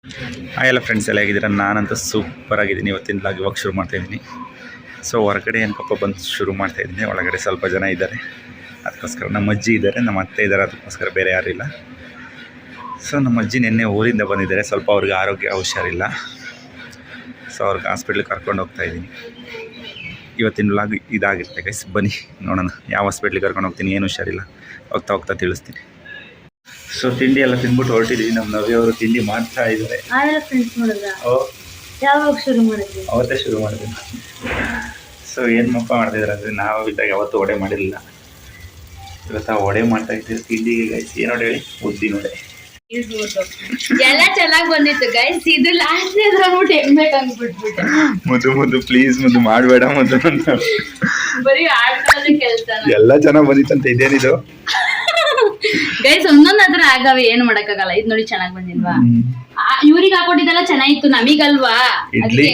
ಎಲ್ಲ ಫ್ರೆಂಡ್ಸ್ ಎಲ್ಲ ಹೇಗಿದ್ದೀರಾ? ನಾನಂತೂ ಸೂಪರ್ ಆಗಿದ್ದೀನಿ. ಇವತ್ತಿನ ಇವಾಗ ಶುರು ಮಾಡ್ತಾಯಿದ್ದೀನಿ. ಸೊ ಹೊರಗಡೆ ಏನಕ್ಕಪ್ಪ ಬಂದು ಶುರು ಮಾಡ್ತಾಯಿದ್ದೀನಿ. ಒಳಗಡೆ ಸ್ವಲ್ಪ ಜನ ಇದ್ದಾರೆ, ಅದಕ್ಕೋಸ್ಕರ ನಮ್ಮ ಅಜ್ಜಿ ಇದ್ದಾರೆ, ನಮ್ಮ ಅತ್ತೆ ಇದ್ದಾರೆ, ಅದಕ್ಕೋಸ್ಕರ ಬೇರೆ ಯಾರೂ ಇಲ್ಲ. ಸೊ ನಮ್ಮ ಅಜ್ಜಿ ನಿನ್ನೆ ಊರಿಂದ ಬಂದಿದ್ದಾರೆ, ಸ್ವಲ್ಪ ಅವ್ರಿಗೆ ಆರೋಗ್ಯ ಹುಷಾರಿಲ್ಲ. ಸೊ ಅವ್ರಿಗೆ ಹಾಸ್ಪಿಟ್ಲಿಗೆ ಕರ್ಕೊಂಡು ಹೋಗ್ತಾಯಿದ್ದೀನಿ. ಇವತ್ತಿನ ವ್ಲಾಗ್ ಇದಾಗಿರುತ್ತೆ ಗೈಸ್. ಬನ್ನಿ ನೋಡೋಣ ಯಾವ ಹಾಸ್ಪಿಟ್ಲಿಗೆ ಕರ್ಕೊಂಡು ಹೋಗ್ತೀನಿ, ಏನು ಹುಷಾರಿಲ್ಲ, ಹೋಗ್ತಾ ಹೋಗ್ತಾ ತಿಳಿಸ್ತೀನಿ. ಸೊ ತಿಂಡಿ ಎಲ್ಲ ತಿಂದ್ಬಿಟ್ಟು ಹೊರಟಿದ್ದೀವಿ. ನಮ್ಮ ನವಿಯವರು ತಿಂಡಿ ಮಾಡ್ತಾ ಇದ್ದಾರೆ. ಯಾವಾಗ ಶುರು ಮಾಡಿದ್ವಿ? ಅವತ್ತೇ ಶುರು ಮಾಡಿದ್ವಿ. ಸೊ ಏನು ಮಪ್ಪ ಮಾಡ್ತಿದ್ದಾರೆ ಅಂದರೆ, ನಾವು ಇದ್ದಾಗ ಯಾವತ್ತೂ ವಡೆ ಮಾಡಿರಲಿಲ್ಲ. ಇವತ್ತು ವಡೆ ಮಾಡ್ತಾ ಇದ್ದೀವಿ ತಿಂಡಿಗೆ ಗೈಸ್. ಏನು ವಡೆ ಹೇಳಿ? ಉದ್ದಿನ ವಡೆ. ಎಲ್ಲ ಚೆನ್ನಾಗಿ ಬಂದಿತ್ತು ಗೈಸ್. ಇದು ಲಾಸ್ಟ್ ಅಂದ್ಬಿಟ್ಟು ಹೆಂಗ್ ಅಂದ್ಬಿಟ್ಬಿಟ್ಟೆ. ಮುದ್ದು ಪ್ಲೀಸ್ ಮುದ್ದು ಮಾಡಬೇಡ ಮುದ್ದು ಅಂತ. ಬರೀ ಆಡ್ಕೊಳ್ಳೋದೇ ಕೆಲಸ. ಎಲ್ಲ ಚೆನ್ನಾಗಿ ಬಂದಿತ್ತಂತ. ಇದೇನಿದು ಗೈಸ್? ಒಂದೊಂದ್ ಹತ್ರ ಆಗವೆ, ಏನು ಮಾಡಕ್ಕಾಗಲ್ಲ. ಇದು ನೋಡಿ ಚೆನ್ನಾಗಿ ಬಂದಿಲ್ವಾ? ಇವ್ರಿಗೆ ಹಾಕೊಟ್ಟಿದ್ದೆಲ್ಲ ಚೆನ್ನಾಗಿತ್ತು, ನಮಗಲ್ವಾ? ಇಡ್ಲಿ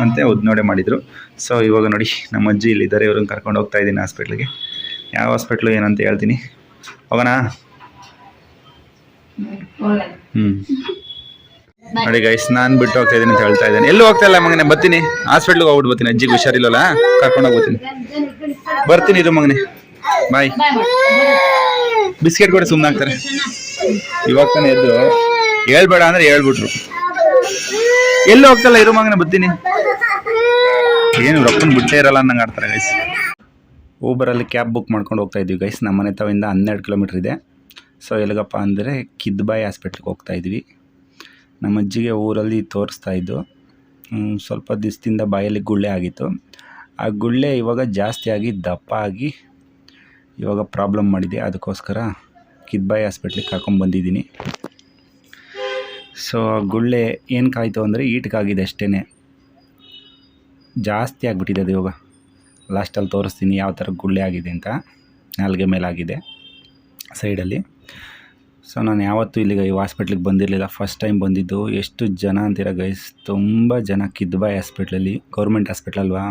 ಮತ್ತೆ ಉದ್ನೋಡೆ ಮಾಡಿದ್ರು. ಸೊ ಇವಾಗ ನೋಡಿ ನಮ್ಮ ಅಜ್ಜಿ ಇಲ್ಲಿದ್ದಾರೆ, ಇವ್ರನ್ನ ಕರ್ಕೊಂಡು ಹೋಗ್ತಾ ಇದ್ದೀನಿ ಹಾಸ್ಪಿಟ್ಲಿಗೆ. ಯಾವ ಹಾಸ್ಪಿಟ್ಲು ಏನಂತ ಹೇಳ್ತೀನಿ, ಹೋಗೋಣ? ನೋಡಿ ಗೈಸ್, ನಾನು ಬಿಟ್ಟು ಹೋಗ್ತಾ ಇದ್ದೀನಿ ಅಂತ ಹೇಳ್ತಾ ಇದ್ದೇನೆ. ಎಲ್ಲೂ ಹೋಗ್ತಾ ಇಲ್ಲ ಮಗನೇ, ಬರ್ತೀನಿ ಹಾಸ್ಪಿಟ್ಲಿಗೆ ಹೋಗ್ಬಿಟ್ಟು ಬರ್ತೀನಿ. ಅಜ್ಜಿಗೆ ಹುಷಾರಿಲ್ಲಲ್ಲ, ಕರ್ಕೊಂಡು ಹೋಗ್ತೀನಿ. ಬರ್ತೀನಿ ಇರು ಮಗನೇ, ಬಾಯ್. ಬಿಸ್ಕೆಟ್ ಕೂಡ ಸುಮ್ಮನೆ ಆಗ್ತಾರೆ. ಇವಾಗ ತಾನೇ ಎದ್ದು ಹೇಳ್ಬೇಡ ಅಂದ್ರೆ ಹೇಳ್ಬಿಟ್ರು. ಎಲ್ಲೂ ಹೋಗ್ತಲ್ಲ, ಇರೋ ಮಗನೇ ಬರ್ತೀನಿ. ಏನು ರೊಕ್ಕನ ಬಿಟ್ಟೇ ಇರಲ್ಲ ಅನ್ನಂಗೆ ಆಡ್ತಾರೆ ಗೈಸ್. ಊಬರಲ್ಲಿ ಕ್ಯಾಬ್ ಬುಕ್ ಮಾಡ್ಕೊಂಡು ಹೋಗ್ತಾ ಇದ್ವಿ ಗೈಸ್. ನಮ್ಮ ಮನೆ ತವಿಂದ 12 ಕಿಲೋಮೀಟ್ರ್ ಇದೆ. ಸೊ ಎಲ್ಲಿಗಪ್ಪ ಅಂದರೆ ಕಿದ್ಬಾಯಿ ಹಾಸ್ಪಿಟ್ಲಿಗೆ ಹೋಗ್ತಾ ಇದ್ವಿ. ನಮ್ಮ ಅಜ್ಜಿಗೆ ಊರಲ್ಲಿ ತೋರಿಸ್ತಾ ಇದ್ದು. ಸ್ವಲ್ಪ ದಿವಸದಿಂದ ಬಾಯಲ್ಲಿ ಗುಳ್ಳೆ ಆಗಿತ್ತು. ಆ ಗುಳ್ಳೆ ಇವಾಗ ಜಾಸ್ತಿ ಆಗಿ ದಪ್ಪ ಆಗಿ ಇವಾಗ ಪ್ರಾಬ್ಲಮ್ ಮಾಡಿದೆ. ಅದಕ್ಕೋಸ್ಕರ ಕಿದ್ಬಾಯಿ ಹಾಸ್ಪಿಟ್ಲಿಗೆ ಕರ್ಕೊಂಡ್ಬಂದಿದ್ದೀನಿ. ಸೊ ಗುಳ್ಳೆ ಏನಕ್ಕಾಯಿತು ಅಂದರೆ ಈಟ್ಗಾಗಿದೆ ಅಷ್ಟೇ, ಜಾಸ್ತಿ ಆಗಿಬಿಟ್ಟಿದೆ ಅದು. ಇವಾಗ ಲಾಸ್ಟಲ್ಲಿ ತೋರಿಸ್ತೀನಿ ಯಾವ ಥರ ಗುಳ್ಳೆ ಆಗಿದೆ ಅಂತ. ನಾಲ್ಗೆ ಮೇಲಾಗಿದೆ ಸೈಡಲ್ಲಿ. ಸೊ ನಾನು ಯಾವತ್ತೂ ಇಲ್ಲಿಗೆ ಈ ಹಾಸ್ಪಿಟ್ಲಿಗೆ ಬಂದಿರಲಿಲ್ಲ, ಫಸ್ಟ್ ಟೈಮ್ ಬಂದಿದ್ದು. ಎಷ್ಟು ಜನ ಅಂತೀರ ಗೈಸ್, ತುಂಬ ಜನ. ಕಿದ್ಬಾಯಿ ಹಾಸ್ಪಿಟ್ಲಲ್ಲಿ, ಗೌರ್ಮೆಂಟ್ ಹಾಸ್ಪಿಟ್ಲ್ ಅಲ್ವಾ,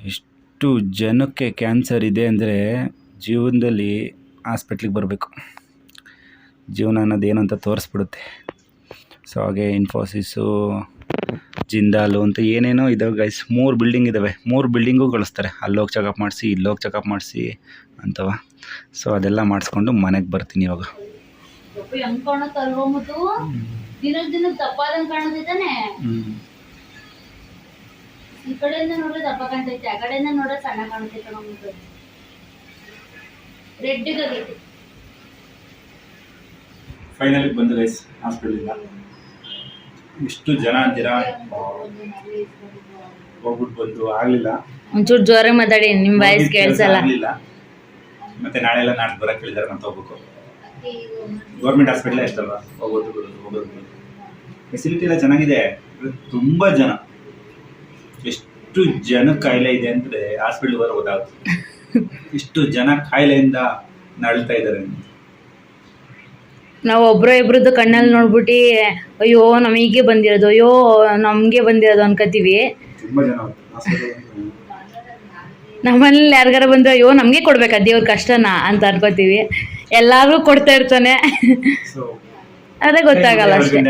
ಎಷ್ಟು ಜನಕ್ಕೆ ಕ್ಯಾನ್ಸರ್ ಇದೆ ಅಂದರೆ ಜೀವನದಲ್ಲಿ ಹಾಸ್ಪಿಟ್ಲಿಗೆ ಬರಬೇಕು. ಜೀವನ ಅನ್ನೋದು ಏನು ಅಂತ ತೋರಿಸ್ಬಿಡುತ್ತೆ. ಸೊ ಹಾಗೆ ಇನ್ಫೋಸಿಸು, ಜಿಂದಾಲು ಅಂತ ಏನೇನೋ ಇದ್ದಾವೆ ಗೈಸ್. 3 ಬಿಲ್ಡಿಂಗ್ ಇದ್ದಾವೆ. 3 ಬಿಲ್ಡಿಂಗು ಕಳಿಸ್ತಾರೆ. ಅಲ್ಲೋಗಿ ಚೆಕಪ್ ಮಾಡಿಸಿ, ಇಲ್ಲೋಗಿ ಚೆಕಪ್ ಮಾಡಿಸಿ ಅಂತವ. ಸೊ ಅದೆಲ್ಲ ಮಾಡಿಸ್ಕೊಂಡು ಮನೆಗೆ ಬರ್ತೀನಿ ಇವಾಗ. ಈ ಕಡೆಯಿಂದ ನೋಡ್ರೆ ದಪ್ಪ ಕಾಣ್ತೈತೆ, ಆ ಕಡೆಯಿಂದ ನೋಡ್ರೆ ಸಣ್ಣ ಕಾಣ್ತೈತೆ. ನಮ್ದು ರೆಡ್ ಆಗೈತೆ. ಫೈನಲಿ ಬಂದು ಗೈಸ್ ಹಾಸ್ಪಿಟಲಿಂದ. ಇಷ್ಟು ಜನ ಅಂತೀರಾ, ಹೋಗ್ಬಿಟ್ಟು ಬಂದು ಆಗಲಿಲ್ಲ. ಒಂಚೂರು ಜೋರಾಗಿ ಮಾತಾಡಿ, ನಿಮ್ಮ ವಾಯ್ಸ್ ಕೇಳಿಸಲ್ಲ. ಮತ್ತೆ ನಾಳೆ ಎಲ್ಲ ನಾಡ್ದು ಬರಕ್ಕೆ ಹೇಳಿದಾರೆ, ಮತ್ತೆ ಹೋಗ್ಬೇಕು. ಗೌರ್ಮೆಂಟ್ ಹಾಸ್ಪಿಟಲ್ ಎಷ್ಟಲ್ವಾ, ಹೋಗೋದು. ಫೆಸಿಲಿಟಿ ಎಲ್ಲ ಚೆನ್ನಾಗಿದೆ. ತುಂಬ ಜನ, ಎಷ್ಟು ಜನ ಕಾಯಿಲೆ ಇದೆ ಅಂದರೆ ಹಾಸ್ಪಿಟ್ಲಿಗೆ ಬರೋ ಗೊತ್ತಾಗುತ್ತೆ. ಇಷ್ಟು ಜನ ಕಾಯಿಲೆಯಿಂದ ನಳ್ತಾ ಇದ್ದಾರೆ. ನಾವು ಒಬ್ರು ಇಬ್ರದ್ದು ಕಣ್ಣಲ್ಲಿ ನೋಡ್ಬಿಟ್ಟು ಅಯ್ಯೋ ನಮಗೆ ಬಂದಿರೋದು, ಅಯ್ಯೋ ನಮಗೆ ಬಂದಿರೋದು ಅನ್ಕೋತೀವಿ. ತುಂಬ ಜನ ನಮ್ಮಲ್ಲಿ ಯಾರಿಗಾರ ಬಂದ್ರೆ ಅಯ್ಯೋ ನಮಗೆ ಕೊಡ್ಬೇಕಾ ದೇವ್ರ ಕಷ್ಟನ ಅಂತ ಅನ್ಕೋತೀವಿ. ಎಲ್ಲಾರು ಕೊಡ್ತಾ ಇರ್ತಾನೆ, ಅದೇ ಗೊತ್ತಾಗಲ್ಲ ಅಷ್ಟೇ.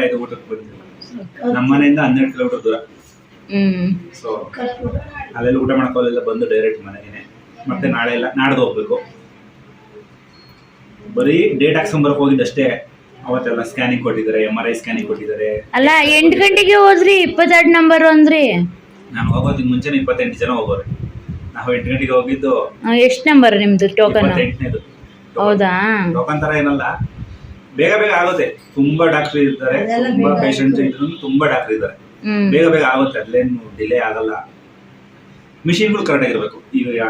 ನಮ್ಮ ಮನೆಯಿಂದ 12 ಕಿಲೋಮೀಟರ್ ದೂರ. ಸೊ ಅಲ್ಲೆಲ್ಲ ಊಟ ಮಾಡ್ಕೊಳ್ಳೆಲ್ಲ ಬಂದು ಡೈರೆಕ್ಟ್ ಮನೆಗೆ. ಮತ್ತೆ ನಾಡ್ದು ಹೋಗ್ಬೇಕು. ಬರೀ ಡೇಟ್ ಹಾಕ್ಸ್ಕೊಂಬರಕ್ಕೆ ಹೋಗಿದ್ದಷ್ಟೇ. ಅವತ್ತೆಲ್ಲ ಸ್ಕ್ಯಾನಿಂಗ್ ಕೊಟ್ಟಿದ್ದಾರೆ, MRI ಸ್ಕ್ಯಾನಿಂಗ್ ಕೊಟ್ಟಿದ್ದಾರೆ. ಅಲ್ಲ 8 ಗಂಟೆಗೆ ಹೋದ್ರಿ, 22 ನಂಬರ್ ಅಂದ್ರಿ. ನಾನು ಹೋಗೋದಕ್ಕೆ ಮುಂಚೆನೇ 28 ಜನ ಹೋಗೋರು. ನಾವು 8 ಗಂಟೆಗೆ ಹೋಗಿದ್ದು. ಎಷ್ಟು ನಂಬರ್ ನಿಮ್ದು ಟೋಕನ್? 28ನೇದು. ಹೌದಾ? ಟೋಕನ್ ತರ ಏನಲ್ಲ, ಬೇಗ ಆಗುತ್ತೆ. ತುಂಬಾ ಡಾಕ್ಟರ್ ಇರ್ತಾರೆ, ತುಂಬಾ ಪೇಷಂಟ್ಸ್ ಇದ್ರು, ತುಂಬಾ ಡಾಕ್ಟರ್ ಇದ್ದಾರೆ. ಬೇಗ ಆಗುತ್ತೆ, ಅಲ್ಲೇನು ಡಿಲೇ ಆಗಲ್ಲ. ಮಿಷಿನ್ಗಳು ಕರೆಕ್ಟ್ ಆಗಿರ್ಬೇಕು. ಈಗ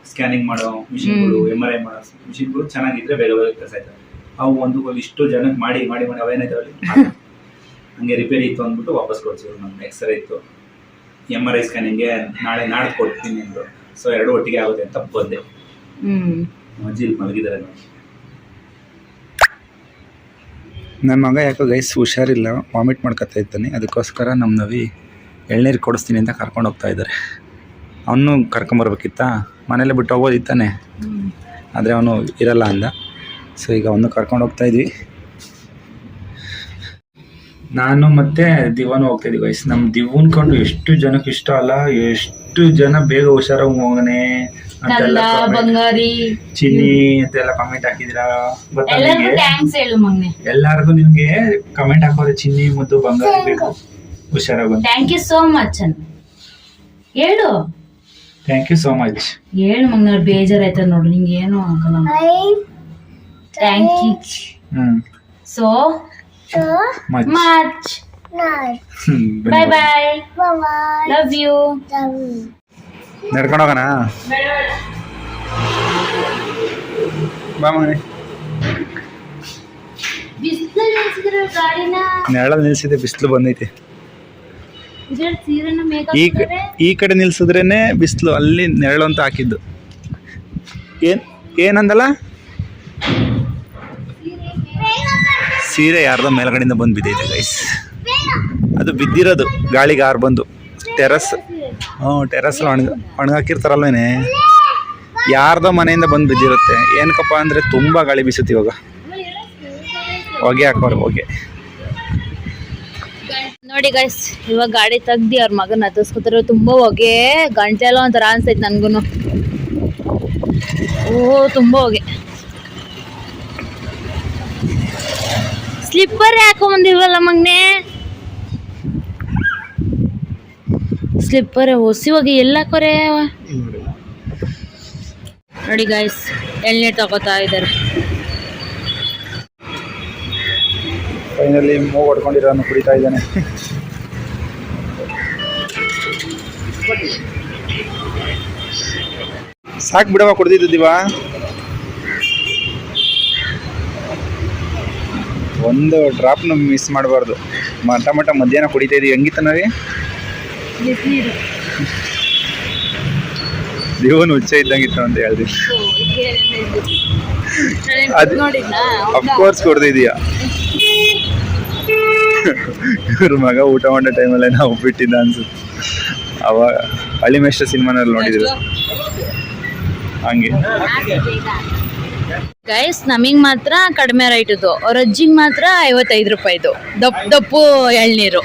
ಸ್ಕ್ಯಾನಿಂಗ್ ಮಾಡೋ ಮಿಷಿನ್ಗಳು, MRI ಮಾಡೋ ಮಿಷಿನ್ಗಳು ಚೆನ್ನಾಗಿದ್ರೆ ಬೇಗ ಕೆಲಸ ಆಯ್ತದೆ. ಅವು ಒಂದು ಇಷ್ಟು ಜನಕ್ಕೆ ಮಾಡಿ ಅವೇನಾಯ್ತವಲ್ಲಿ ಹಂಗೆ ರಿಪೇರಿ ಇತ್ತು ಅಂದ್ಬಿಟ್ಟು ವಾಪಸ್ ಕೊಡ್ಸಿದ್ರು. ನಮ್ಮ ಎಕ್ಸ್ರೇ ಇತ್ತು, MRI ಸ್ಕ್ಯಾನಿಂಗ್ಗೆ ನಾಡ್ದು ಕೊಡ್ತೀನಿ ಅಂದರು. ಸೊ 2 ಒಟ್ಟಿಗೆ ಆಗುತ್ತೆ ಅಂತ ಬಂದೆ. ಅಜ್ಜಿ ಮಲಗಿದ್ದಾರೆ. ನನ್ನ ಮಗ ಯಾಕೋ ಗೈಸ್ ಹುಷಾರಿಲ್ಲ, ವಾಮಿಟ್ ಮಾಡ್ಕೊತಾ ಇದ್ದಾನೆ. ಅದಕ್ಕೋಸ್ಕರ ನಮ್ಮ ನವಿ ಎಳ್ನೀರು ಕೊಡಿಸ್ತೀನಿ ಅಂತ ಕರ್ಕೊಂಡು ಹೋಗ್ತಾ ಇದ್ದಾರೆ. ಅವನು ಕರ್ಕೊಂಬರ್ಬೇಕಿತ್ತ, ಮನೇಲೆ ಬಿಟ್ಟು ಹೋಗೋದಿತ್ತಾನೆ, ಆದರೆ ಅವನು ಇರಲ್ಲ ಅಂದ. ಸೊ ಈಗ ಅವನು ಕರ್ಕೊಂಡು ಹೋಗ್ತಾ ಇದ್ವಿ. ನಾನು ಮತ್ತೆ ದಿವಾನು ಹೋಗ್ತಾ ಇದೀವಿ ಗೈಸ್. ನಮ್ ದಿವನ್ ಕೊಂಡು ಎಷ್ಟು ಜನಕ್ಕೆ ಇಷ್ಟ ಅಲ್ಲ, ಎಷ್ಟು ಜನ ಬೇಗ ಹುಷಾರಾಗಿ ಹೋಗನೆ ಅಂತೆಲ್ಲ ಬಂಗಾರಿ ಚಿನ್ನಿ ಅಂತೆಲ್ಲ ಕಮೆಂಟ್ ಹಾಕಿದಿರಾ ಗೊತ್ತಾ ಎಲ್ಲರಿಗೂ ನಿಮ್ಗೆ? ಥ್ಯಾಂಕ್ಸ್ ಹೇಳು ಮಗ್ನೆ. ಎಲ್ಲಾರ್ಗು ನಿಮ್ಗೆ ಕಮೆಂಟ್ ಹಾಕೋರೆ ಚಿನ್ನಿ ಮತ್ತು ಬಂಗಾರಿ ಬೇಕು ಹುಷಾರಾಗಿ. ಥ್ಯಾಂಕ್ ಯು ಸೋ ಮಚ್ ಅಂತ ಹೇಳು. ಥ್ಯಾಂಕ್ ಯು ಸೋ ಮಚ್ ಹೇಳು ಮಗ್ನ, ಅವ್ರು ಬೇಜಾರಾಯ್ತದ ನೋಡು, ನಿಂಗೆ ಏನು ಆಗಲ್ಲ. Thank you so much. Bye bye, love you. ನಡ್ಕೊಂಡು ಹೋಗೋಣ ಬಾ ಮನೆ. ಬಿಸಿಲು ನಿಲ್ಸಿದ್ರೆ ಗಾಡಿನ, ನೆರಳ ನಿಲ್ಸಿದೆ, ಬಿಸಿಲು ಬಂದೈತೆ. ಸೀರೆನ ಈ ಕಡೆ ನಿಲ್ಸಿದ್ರೇನೆ ಬಿಸಿಲು, ಅಲ್ಲಿ ನೆರಳು ಅಂತ ಹಾಕಿದ್ದು. ಏನಂದಲ್ಲ, ಸೀರೆ ಯಾರ್ದೋ ಮೇಲ್ಗಡೆಯಿಂದ ಬಂದು ಬಿದ್ದೈತೆ ಗೈಸ್. ಅದು ಬಿದ್ದಿರೋದು ಗಾಳಿಗೆ ಆರು ಬಂದು ಟೆರಸ್. ಟೆರಸ್ ಒಣಗಾಕಿರ್ತಾರಲ್ವೇನೆ, ಯಾರ್ದೋ ಮನೆಯಿಂದ ಬಂದು ಬಿದ್ದಿರುತ್ತೆ. ಏನಕ್ಕಪ್ಪ ಅಂದರೆ ತುಂಬ ಗಾಳಿ ಬೀಸುತ್ತೆ ಇವಾಗ. ಹೊಗೆ ಹಾಕೋರು ಹೊಗೆ. ನೋಡಿ ಗೈಸ್, ಇವಾಗ ಗಾಡಿ ತೆಗ್ದು ಅವ್ರ ಮಗನ ಹತ್ತಿಸ್ಕೊತಾರೆ. ತುಂಬಾ ಹೊಗೆ, ಗಂಟೆ ಎಲ್ಲ ಒಂಥರ ಅನ್ಸೈತೆ ನನ್ಗೂನು. ತುಂಬಾ ಹೊಗೆ. ಸ್ಲಿಪ್ಪರ್ ಹಾಕೊಂಬಂದಿಲ್ವಲ್ಲ ಮಗ್ನೆ, ಸ್ಲಿಪ್ಪರ್ ಹೊಸಿ ಹೋಗಿ ಎಲ್ಲ ಹಾಕೋರೆ. ನೋಡಿ ಗೈಸ್, ಎಳ್ನೀರು ತಗೋತಾ ಇದ್ದಾರೆ. ಫೈನಲಿ ಮೂಗು ಹೊಡ್ಕೊಂಡಿರೋನು ಕುಡಿತಾ ಇದ್ದಾನೆ. ಸಾಕು ಬಿಡವ, ಕುಡ್ದಿದ್ದೀವ. ಒಂದು ಡ್ರಾಪ್ನ ಮಿಸ್ ಮಾಡಬಾರ್ದು. ಮಟ್ಟ ಮಧ್ಯಾಹ್ನ ಕುಡಿತಾ ಇದೀವಿ. ಹೆಂಗಿತ್ತನವಿ ದೇವನು ಹುಚ್ಚ ಇದ್ದಂಗಿತ್ತು ಅಂತ ಹೇಳ್ದಿ. ಅಫ್ಕೋರ್ಸ್ ಕುಡ್ದಿದೀಯಾ. ಇವ್ರ ಮಗ ಊಟ ಮಾಡೋ ಟೈಮಲ್ಲೇ ನಾವು ಬಿಟ್ಟಿದ್ದ ಅನ್ಸುತ್ತೆ. ಅವಾಗ ಅಳಿಮೇಶ್ವರ ಸಿನಿಮಾನಲ್ಲಿ ನೋಡಿದ್ರು ಹಂಗೆ. ಗೈಸ್, ನಮಗ್ ಮಾತ್ರ ಕಡಿಮೆ ರೇಟ್ ಇದು, ಅವ್ರ ಅಜ್ಜಿಗೆ ಮಾತ್ರ 55 ರೂಪಾಯಿದು ದಪ್ಪು ಎಳ್ನೀರು.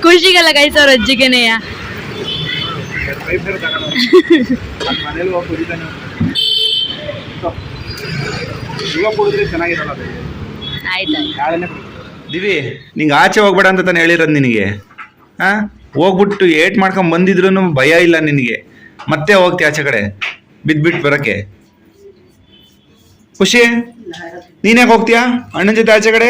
ಖುಷಿಗಲ್ಲ ಗೈಸ್, ಅವ್ರ ಅಜ್ಜಿಗೆನೆಯ. ದಿವಿ, ನಿಂಗೆ ಆಚೆ ಹೋಗ್ಬೇಡ ಅಂತ ತಾನೆ ಹೇಳಿರೋದು ನಿನಗೆ. ಹೋಗ್ಬಿಟ್ಟು ಏಟ್ ಮಾಡ್ಕೊಂಡ್ ಬಂದಿದ್ರು ಭಯ ಇಲ್ಲ ನಿನಗೆ. ಮತ್ತೆ ಹೋಗ್ತಿ ಆಚೆ ಕಡೆ ಬಿದ್ಬಿಟ್ಟು ಬರಕ್ಕೆ. ಖುಷಿ, ನೀನೇ ಹೋಗ್ತೀಯಾ ಅಣ್ಣನ ಜೊತೆ ಆಚೆ ಕಡೆ?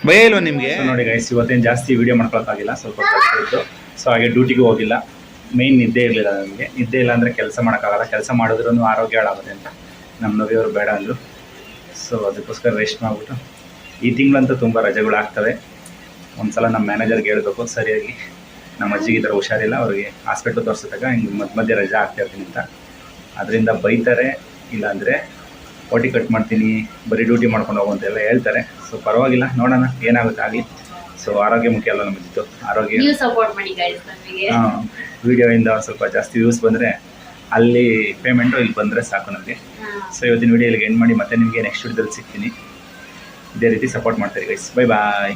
ಭಯ ಇಲ್ವಾ ನಿಮ್ಗೆ? ನೋಡಿ ಗೈಸ್, ಇವತ್ತೇನು ಜಾಸ್ತಿ ವಿಡಿಯೋ ಮಾಡ್ಕೊಳಕ್ಕಾಗಿಲ್ಲ, ಸ್ವಲ್ಪ ಕೆಲಸ ಇತ್ತು. ಸೊ ಹಾಗೆ ಡ್ಯೂಟಿಗೂ ಹೋಗಿಲ್ಲ. ಮೇಯ್ನ್ ನಿದ್ದೆ ಇರಲಿಲ್ಲ ನನಗೆ. ನಿದ್ದೆ ಇಲ್ಲ ಅಂದರೆ ಕೆಲಸ ಮಾಡೋಕ್ಕಾಗಲ್ಲ. ಕೆಲಸ ಮಾಡಿದ್ರೂ ಆರೋಗ್ಯ ಹಾಳಾಗುತ್ತೆ ಅಂತ ನಮ್ಮ ನವಿಯವರು ಬೇಡ ಅಂದರು. ಸೊ ಅದಕ್ಕೋಸ್ಕರ ರೆಸ್ಟ್ ಮಾಡಿಬಿಟ್ಟು ಈ ತಿಂಗಳಂತೂ ತುಂಬ ರಜೆಗಳು ಆಗ್ತವೆ. ಒಂದ್ಸಲ ನಮ್ಮ ಮ್ಯಾನೇಜರ್ಗೆ ಹೇಳ್ಬೇಕು ಸರಿಯಾಗಿ, ನಮ್ಮ ಅಜ್ಜಿಗೆ ಈ ಥರ ಹುಷಾರಿಲ್ಲ, ಅವ್ರಿಗೆ ಹಾಸ್ಪಿಟ್ಲ್ ತೋರಿಸಿದಾಗ ಹಿಂಗೆ ಮಧ್ಯೆ ರಜೆ ಆಗ್ತಾಯಿರ್ತೀನಿ ಅಂತ. ಅದರಿಂದ ಬೈತಾರೆ, ಇಲ್ಲಾಂದರೆ ಓಟಿ ಕಟ್ ಮಾಡ್ತೀನಿ, ಬರೀ ಡ್ಯೂಟಿ ಮಾಡ್ಕೊಂಡು ಹೋಗು ಅಂತೆಲ್ಲ ಹೇಳ್ತಾರೆ. ಸೊ ಪರವಾಗಿಲ್ಲ, ನೋಡೋಣ ಏನಾಗುತ್ತೆ ಆಗಲಿ. ಸೊ ಆರೋಗ್ಯ ಮುಖ್ಯ ಅಲ್ಲ ನಮಗಿತ್ತು, ಆರೋಗ್ಯ. ವಿಡಿಯೋಯಿಂದ ಸ್ವಲ್ಪ ಜಾಸ್ತಿ ವ್ಯೂಸ್ ಬಂದರೆ ಅಲ್ಲಿ ಪೇಮೆಂಟು ಇಲ್ಲಿ ಬಂದರೆ ಸಾಕು ನಮಗೆ. ಸೊ ಇವತ್ತಿನ ವಿಡಿಯೋ ಇಲ್ಲಿಗೆ ಎಂಡ್ ಮಾಡಿ ಮತ್ತೆ ನಿಮಗೆ ನೆಕ್ಸ್ಟ್ ವಿಡಿಯೋದಲ್ಲಿ ಸಿಗ್ತೀನಿ. ಇದೇ ರೀತಿ ಸಪೋರ್ಟ್ ಮಾಡ್ತಾರೆ ಗೈಸ್. Bye bye.